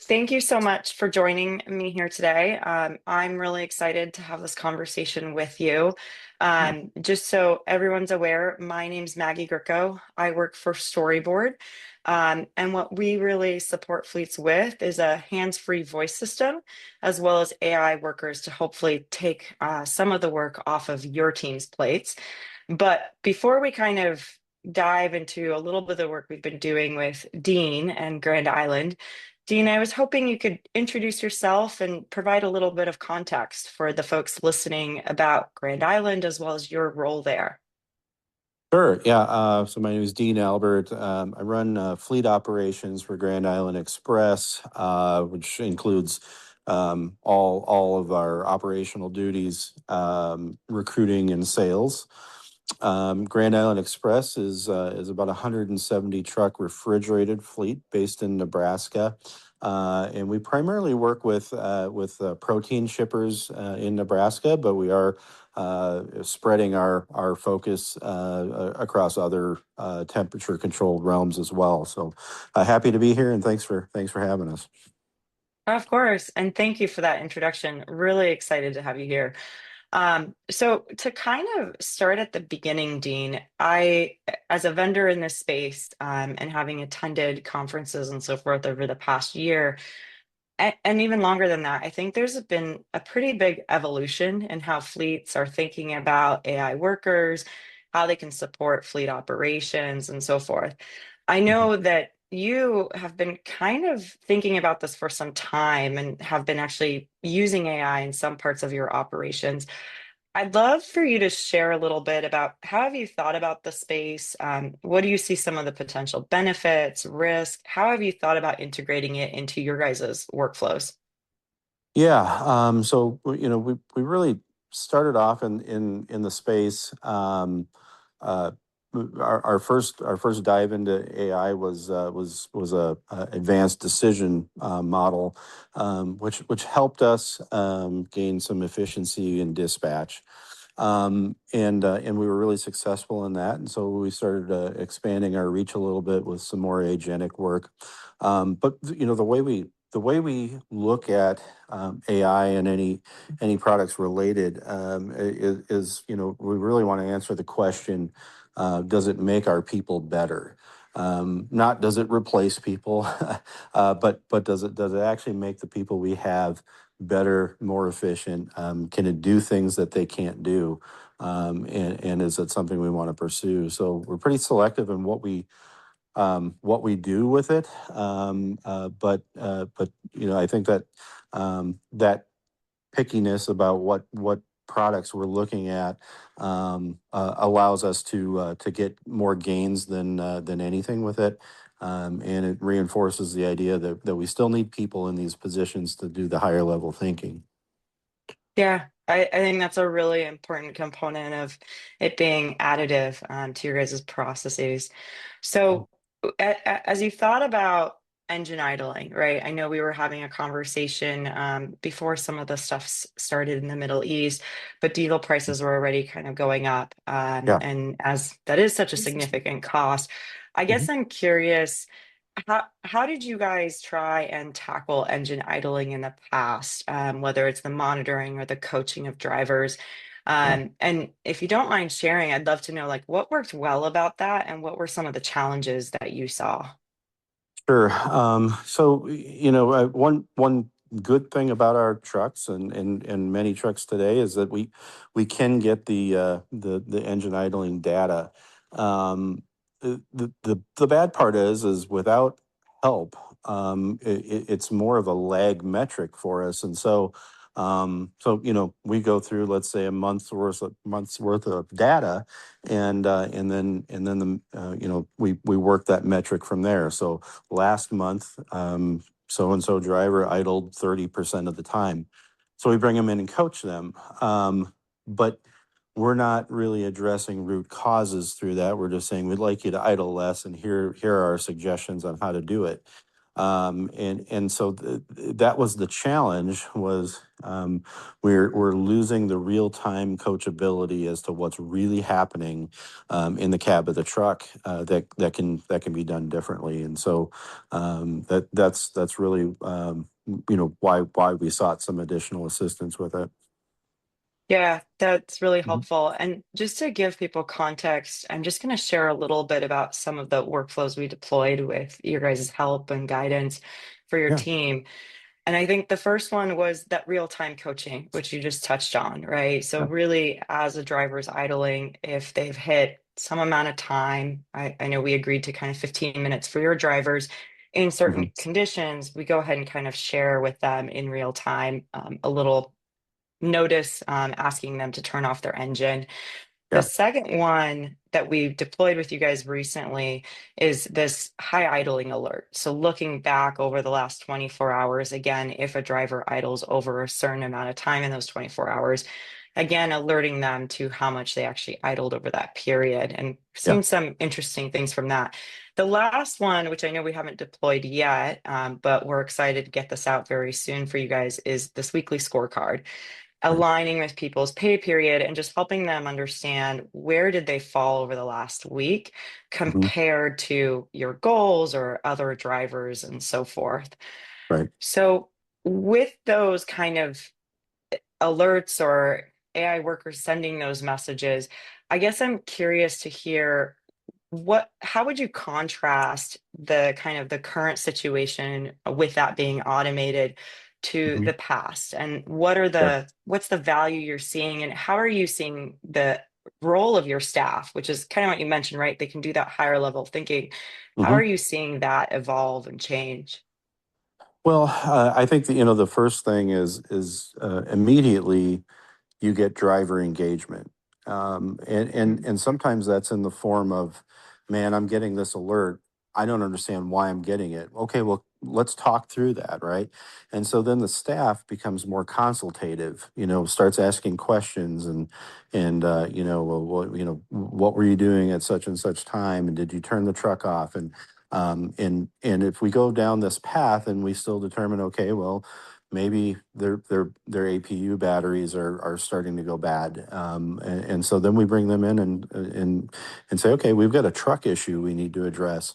Thank you so much for joining me here today. I'm really excited to have this conversation with you. Just so everyone's aware, my name's Maggie Gricko. I work for Storyboard. And what we really support fleets with is a hands-free voice system, as well as AI workers to hopefully take some of the work off of your team's plates. But before we kind of dive into a little bit of the work we've been doing with Dean and Grand Island, Dean, I was hoping you could introduce yourself and provide a little bit of context for the folks listening about Grand Island as well as your role there. Sure. Yeah. So my name is Dean Albert. I run fleet operations for Grand Island Express, which includes all of our operational duties, recruiting and sales. Grand Island Express is about a 170 truck refrigerated fleet based in Nebraska, and we primarily work with protein shippers in Nebraska, but we are spreading our focus across other temperature controlled realms as well. So happy to be here, and thanks for having us. Of course, and thank you for that introduction. Really excited to have you here. So to kind of start at the beginning, Dean, as a vendor in this space, and having attended conferences and so forth over the past year, and even longer than that, I think there's been a pretty big evolution in how fleets are thinking about AI workers, how they can support fleet operations, and so forth. I Mhm. know that you have been kind of thinking about this for some time and have been actually using AI in some parts of your operations. I'd love for you to share a little bit about how have you thought about the space? What do you see some of the potential benefits, risk? How have you thought about integrating it into your guys' workflows? Yeah. We really started off in the space. Uh, our first dive into AI was a advanced decision model, which helped us gain some efficiency in dispatch. And we were really successful in that. And so we started expanding our reach a little bit with some more agentic work. But the way we look at AI and any products related is we really want to answer the question: does it make our people better? Not does it replace people, but does it actually make the people we have better, more efficient? Can it do things that they can't do? And is it something we want to pursue? So we're pretty selective in what we do with it. But I think that pickiness about what products we're looking at allows us to get more gains than anything with it. And it reinforces the idea that we still need people in these positions to do the higher level thinking. Yeah, I think that's a really important component of it being additive to your guys' processes. So, as you thought about engine idling, right? I know we were having a conversation before some of the stuff started in the Middle East, but diesel prices were already kind of going up. Yeah. And as that is such a significant cost, I guess Mhm. I'm curious. How did you guys try and tackle engine idling in the past, whether it's the monitoring or the coaching of drivers? Yeah. And if you don't mind sharing, I'd love to know like what worked well about that and what were some of the challenges that you saw? Sure. One good thing about our trucks and many trucks today is that we can get the engine idling data. The bad part is without help, it's more of a lag metric for us, and we go through, let's say, a month's worth of data, and then we work that metric from there. So last month, so and so driver idled 30% of the time. So we bring them in and coach them. But we're not really addressing root causes through that. We're just saying we'd like you to idle less, and here are our suggestions on how to do it. And so that was the challenge was we're losing the real time coachability as to what's really happening in the cab of the truck that can be done differently. And so that's really why we sought some additional assistance with it. Yeah, that's really Mhm. helpful. And just to give people context, I'm just going to share a little bit about some of the workflows we deployed with your guys' help and guidance for your Yeah. team. And I think the first one was that real-time coaching, which you just touched on, right? So Yeah. really, as a driver's idling, if they've hit some amount of time, I know we agreed to kind of 15 minutes for your drivers in certain Hmm. conditions, we go ahead and kind of share with them in real time a little notice asking them to turn off their engine. The Yeah. second one that we've deployed with you guys recently is this high idling alert. So looking back over the last 24 hours, again, if a driver idles over a certain amount of time in those 24 hours, again, alerting them to how much they actually idled over that period and Yeah. seen some interesting things from that. The last one, which I know we haven't deployed yet, but we're excited to get this out very soon for you guys, is this weekly scorecard, Right. aligning with people's pay period and just helping them understand where did they fall over the last week Hmm. compared to your goals or other drivers and so forth. Right. So with those kind of alerts or AI workers sending those messages, I guess I'm curious to hear how would you contrast the kind of the current situation with that being automated to Hmm. the past? And what are Yeah. what's the value you're seeing and how are you seeing the role of your staff, which is kind of what you mentioned, right? They can do that higher level thinking. How Hmm. are you seeing that evolve and change? Well, I think that, the first thing is immediately you get driver engagement. And sometimes that's in the form of, man, I'm getting this alert. I don't understand why I'm getting it. Okay, well, let's talk through that, right? And so then the staff becomes more consultative, starts asking questions and well, what were you doing at such and such time? And did you turn the truck off? And if we go down this path and we still determine, okay, well, maybe their APU batteries are starting to go bad, and so then we bring them in and say, okay, we've got a truck issue we need to address,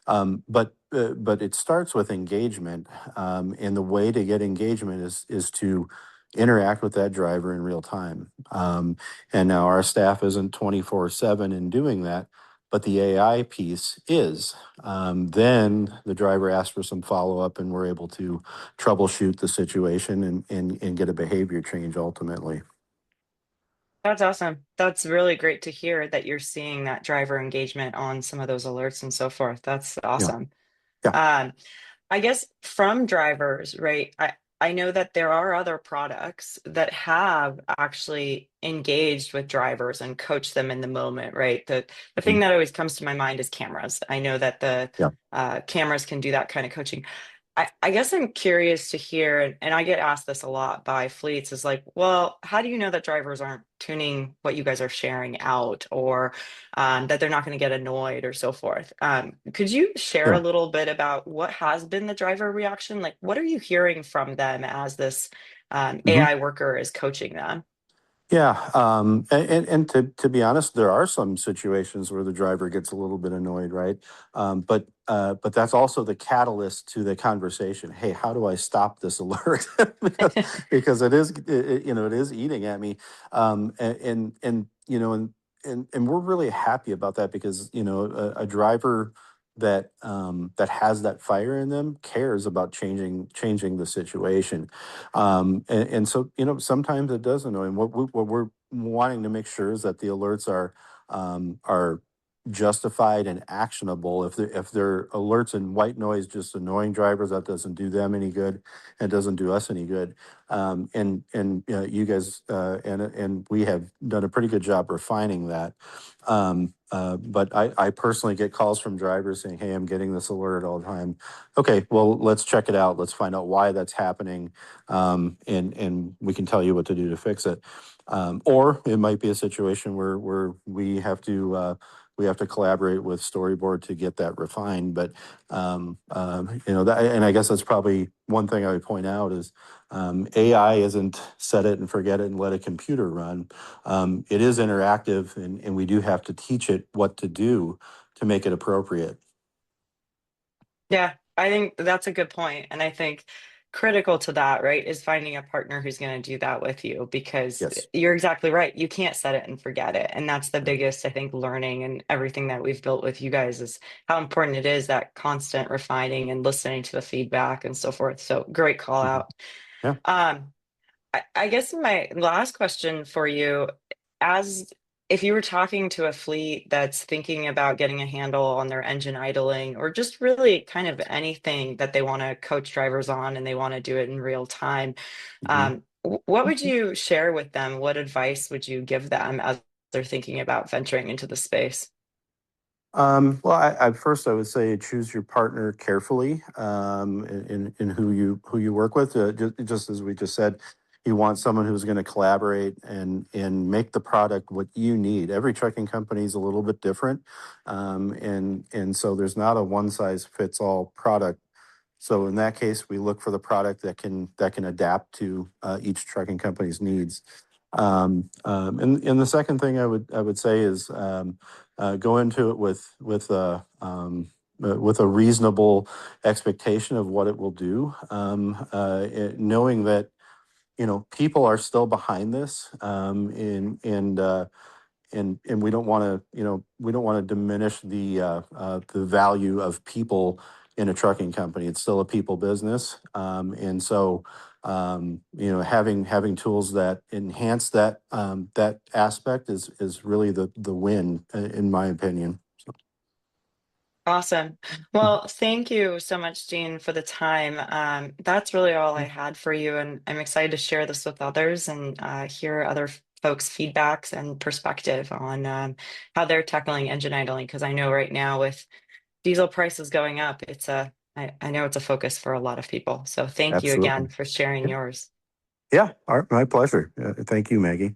but it starts with engagement, and the way to get engagement is to interact with that driver in real time. And now our staff isn't 24/7 in doing that, but the AI piece is. Then the driver asks for some follow up, and we're able to troubleshoot the situation and get a behavior change ultimately. That's awesome. That's really great to hear that you're seeing that driver engagement on some of those alerts and so forth. That's Yeah. awesome. Yeah. Um, I guess from drivers, right? I know that there are other products that have actually engaged with drivers and coached them in the moment, right? The thing Mhm. that always comes to my mind is cameras. I know that the Yeah. cameras can do that kind of coaching. I guess I'm curious to hear, and I get asked this a lot by fleets, is like, well, how do you know that drivers aren't tuning what you guys are sharing out or that they're not going to get annoyed or so forth? Could you share a Yeah. little bit about what has been the driver reaction? Like, what are you hearing from them as this Mhm. AI worker is coaching them? Yeah, and to be honest, there are some situations where the driver gets a little bit annoyed, right? But that's also the catalyst to the conversation. Hey, how do I stop this alert? Because it is eating at me, and we're really happy about that because a driver that has that fire in them cares about changing the situation. And so, sometimes it does annoy. And what we're wanting to make sure is that the alerts are justified and actionable. If they're alerts and white noise, just annoying drivers, that doesn't do them any good. And doesn't do us any good. And you guys and we have done a pretty good job refining that. But I personally get calls from drivers saying, "Hey, I'm getting this alert all the time." Okay, well, let's check it out. Let's find out why that's happening, and we can tell you what to do to fix it. Or it might be a situation where we we have to collaborate with Storyboard to get that refined. But that, and I guess that's probably one thing I would point out is AI isn't set it and forget it and let a computer run. It is interactive, and we do have to teach it what to do to make it appropriate. Yeah, I think that's a good point. And I think critical to that, right, is finding a partner who's going to do that with you because Yes. you're exactly right. You can't set it and forget it. And that's the biggest, I think, learning and everything that we've built with you guys is how important it is that constant refining and listening to the feedback and so forth. So great call Mhm. out. Yeah. Um, I guess my last question for you, as if you were talking to a fleet that's thinking about getting a handle on their engine idling or just really kind of anything that they want to coach drivers on and they want to do it in real time, Mhm. what would you share with them? What advice would you give them as they're thinking about venturing into the space? Well, first I would say choose your partner carefully in who you work with. Just as we just said, you want someone who's going to collaborate and make the product what you need. Every trucking company is a little bit different, and so there's not a one size fits all product. So in that case, we look for the product that can adapt to each trucking company's needs. And the second thing I would say is go into it with a reasonable expectation of what it will do, knowing that people are still behind this, and we don't want to we don't want to diminish the value of people in a trucking company. It's still a people business, and so having tools that enhance that aspect is really the win in my opinion. So, Awesome. Well, thank you so much, Jean, for the time. That's really all I had for you, and I'm excited to share this with others and hear other folks' feedbacks and perspective on how they're tackling engine idling. Because I know right now with diesel prices going up, I know it's a focus for a lot of people. So thank you absolutely. again for sharing Yeah. yours. Yeah. All right. My pleasure. Thank you, Maggie.